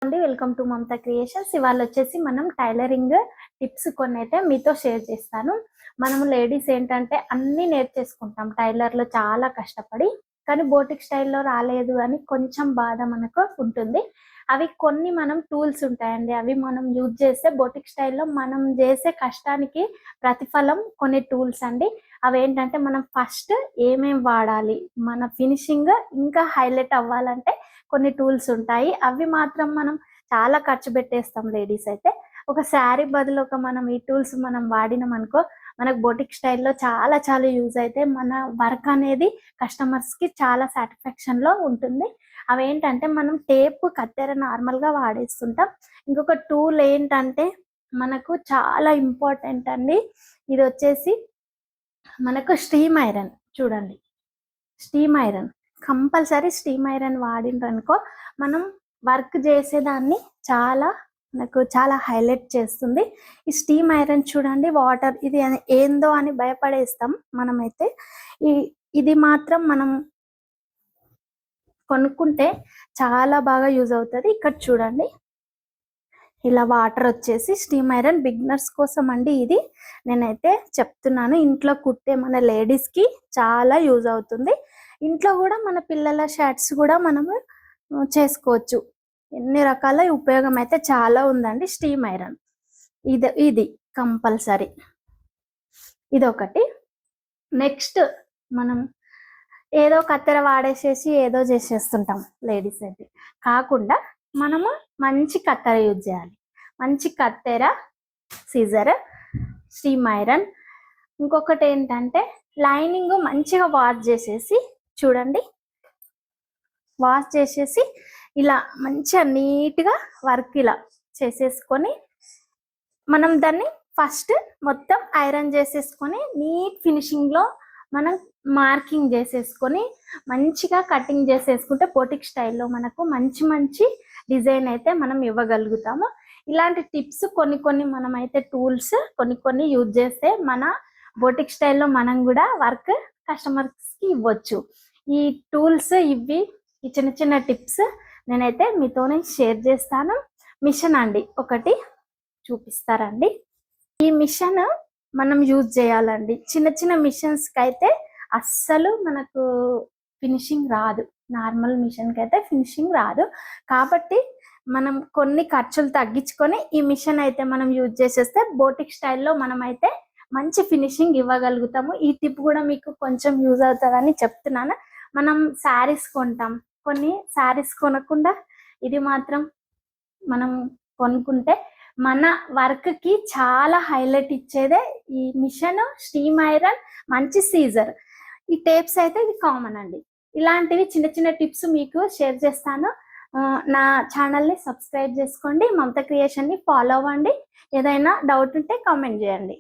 అండి welcome to Mamata creations. ఇవాళ వచ్చేసి మనం టైలరింగ్ టిప్స్ కొన్ని అయితే మీతో షేర్ చేస్తాను. మనము లేడీస్ ఏంటంటే అన్ని నేర్చేసుకుంటాం టైలర్లో చాలా కష్టపడి, కానీ బోటిక్ స్టైల్లో రాలేదు అని కొంచెం బాధ మనకు ఉంటుంది. అవి కొన్ని మనం టూల్స్ ఉంటాయండి, అవి మనం యూజ్ చేస్తే బోటిక్ స్టైల్లో మనం చేసే కష్టానికి ప్రతిఫలం కొన్ని టూల్స్ అండి. అవి ఏంటంటే మనం ఫస్ట్ ఏమేం వాడాలి, మన ఫినిషింగ్ ఇంకా హైలైట్ అవ్వాలంటే కొన్ని టూల్స్ ఉంటాయి. అవి మాత్రం మనం చాలా ఖర్చు పెట్టేస్తాం లేడీస్ అయితే. ఒక శారీ బదులు మనం ఈ టూల్స్ మనం వాడినాం అనుకో, మనకు బొటిక్ స్టైల్లో చాలా చాలా యూజ్ అయితే మన వర్క్ అనేది కస్టమర్స్కి చాలా సాటిస్ఫాక్షన్లో ఉంటుంది. అవి ఏంటంటే మనం టేప్ కత్తెర నార్మల్గా వాడేస్తుంటాం. ఇంకొక టూల్ ఏంటంటే మనకు చాలా ఇంపార్టెంట్ అండి, ఇది వచ్చేసి మనకు స్టీమ్ ఐరన్. చూడండి, steam iron compulsory steam iron వాడిండ్రనుకో మనం వర్క్ చేసేదాన్ని మనకు చాలా హైలైట్ చేస్తుంది. ఈ స్టీమ్ ఐరన్ చూడండి, వాటర్ ఇది ఏందో అని భయపడేస్తాం మనమైతే. ఇది మాత్రం మనం కొనుక్కుంటే చాలా బాగా యూజ్ అవుతుంది. ఇక్కడ చూడండి, ఇలా వాటర్ వచ్చేసి స్టీమ్ ఐరన్ బిగినర్స్ కోసం అండి. ఇది నేనైతే చెప్తున్నాను, ఇంట్లో కుట్టే మన లేడీస్కి చాలా యూజ్ అవుతుంది. ఇంట్లో కూడా మన పిల్లల షర్ట్స్ కూడా మనము చేసుకోవచ్చు. ఎన్ని రకాల ఉపయోగం అయితే చాలా ఉందండి స్టీమ్ ఐరన్. ఇది కంపల్సరీ, ఇది ఒకటి. నెక్స్ట్ మనం ఏదో కత్తెర వాడేసేసి ఏదో చేసేస్తుంటాం లేడీస్ అయితే, కాకుండా మనము మంచి కత్తెర యూజ్ చేయాలి. మంచి కత్తెర, సీజర్, స్టీమ్ ఐరన్. ఇంకొకటి ఏంటంటే లైనింగ్ మంచిగా వాష్ చేసేసి, చూడండి, వాష్ చేసేసి ఇలా మంచిగా నీట్గా వర్క్ ఇలా చేసేసుకొని మనం దాన్ని ఫస్ట్ మొత్తం ఐరన్ చేసేసుకొని నీట్ ఫినిషింగ్లో మనం మార్కింగ్ చేసేసుకొని మంచిగా కటింగ్ చేసేసుకుంటే బొటిక్ స్టైల్లో మనకు మంచి మంచి డిజైన్ అయితే మనం ఇవ్వగలుగుతాము. ఇలాంటి టిప్స్ కొన్ని మనం అయితే టూల్స్ కొన్ని యూజ్ చేస్తే మన బొటిక్ స్టైల్లో మనం కూడా వర్క్ కస్టమర్స్కి ఇవ్వచ్చు. ఈ టూల్స్ ఇవి, ఈ చిన్న చిన్న టిప్స్ నేనైతే మీతోనే షేర్ చేస్తాను. మిషన్ అండి ఒకటి చూపిస్తారండి. ఈ మిషన్ మనం యూజ్ చేయాలండి. చిన్న చిన్న మిషన్స్కి అయితే అస్సలు మనకు ఫినిషింగ్ రాదు, నార్మల్ మిషన్కి అయితే ఫినిషింగ్ రాదు. కాబట్టి మనం కొన్ని ఖర్చులు తగ్గించుకొని ఈ మిషన్ అయితే మనం యూజ్ చేసేస్తే బోటిక్ స్టైల్లో మనం అయితే మంచి ఫినిషింగ్ ఇవ్వగలుగుతాము. ఈ టిప్ కూడా మీకు కొంచెం యూజ్ అవుతుందని చెప్తున్నాను. మనం శారీస్ కొంటాం, కొన్ని శారీస్ కొనకుండా ఇది మాత్రం మనం కొనుక్కుంటే మన వర్క్కి చాలా హైలైట్ ఇచ్చేదే ఈ మిషన్, స్టీమ్ ఐరన్, మంచి సీజర్. ఈ టేప్స్ అయితే ఇది కామన్ అండి. ఇలాంటివి చిన్న చిన్న టిప్స్ మీకు షేర్ చేస్తాను. నా ఛానల్ని సబ్స్క్రైబ్ చేసుకోండి, మమతా క్రియేషన్ని ఫాలో అవ్వండి. ఏదైనా డౌట్ ఉంటే కామెంట్ చేయండి.